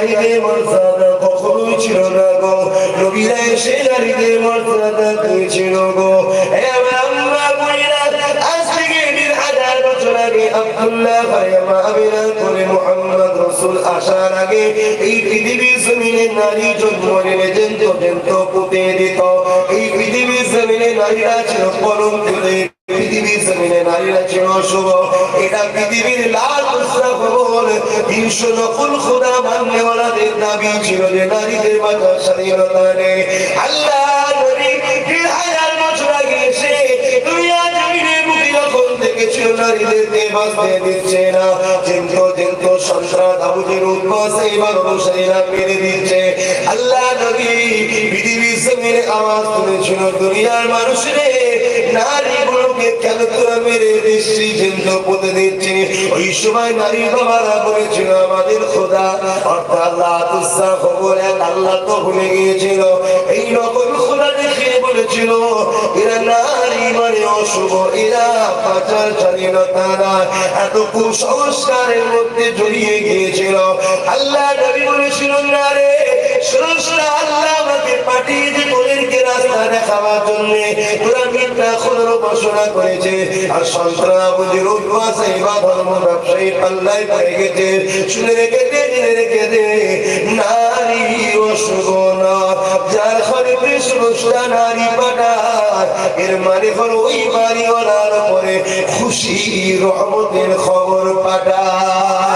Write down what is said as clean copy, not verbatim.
নারীদের মর্যাদা কখনোই ছিল না গো। নবীরা এসে নারীদের মর্যাদা দিয়েছিল গো। আজ থেকে 1000 বছর আগে আব্দুল্লাহ মারিয়ামা আমিনা করে মুহাম্মদ রাসূল আসার আগে এই পৃথিবীর জমিনে নারী জন্ম নিলে জেন্ত পুঁতে দিত। এই পৃথিবীর জমিনে নারীরা ছিল কলঙ্কিত, পৃথিবীর জমিনে নারীরা ছিল শুভ। এটা পৃথিবীর লাল খবর। 300 নকল খোদা মাননেওয়ালাদের দাবি ছিল যে নারীদের বাঁচার স্বাধীনতা নেই। আল্লাহ নবী 1000 বছর আগে এসে দুনিয়া জমিনের মুখে যখন দেখেছিল নারীদেরকে বাঁচতে দিচ্ছে না, জেন্ত সন্ত্রাস আবুদের উদ্বাস এবার অনুসারীরা মেরে দিচ্ছে। আল্লাহ নবী পৃথিবীর জমিনে আওয়াজ তুলেছিল, দুনিয়ার মানুষরে নারীগুলোকে কেন তোরা মেরে দিচ্ছি, জেন্ত পুঁতে দিচ্ছি। ওই সময় নারী বাবারা বলেছিল আমাদের খোদা অর্থাৎ আল্লাহ তুসা খবর এক আল্লাহ তো ভুলে গিয়েছিল। এই নকল খোদা দেখে বলেছিল এরা নারী মানে অশুভ, এরা বাঁচার স্বাধীনতা না, এত কুসংস্কারের মধ্যে জড়িয়ে গিয়েছিল। আল্লাহ নবী বলেছিল না রে, স্রষ্টা আল্লাহ আমাকে পাঠিয়েছে তোদেরকে রাস্তা দেখাবার জন্য, তোরা মিথ্যা খোদার উপাসনা করেছে আর সন্ত্রাসবাদীর উদ্বাসে বা ধর্ম ব্যবসায়ী পাল্লায় পড়ে গেছে। শুনে রেখে দে, জেনে রেখে দে, নারী অশুভ না, যার ঘরে স্রষ্টা নারী পাঠায় এর মানে হলো ওই বাড়িওয়ালার উপরে খুশি রহমতের খবর পাঠায়।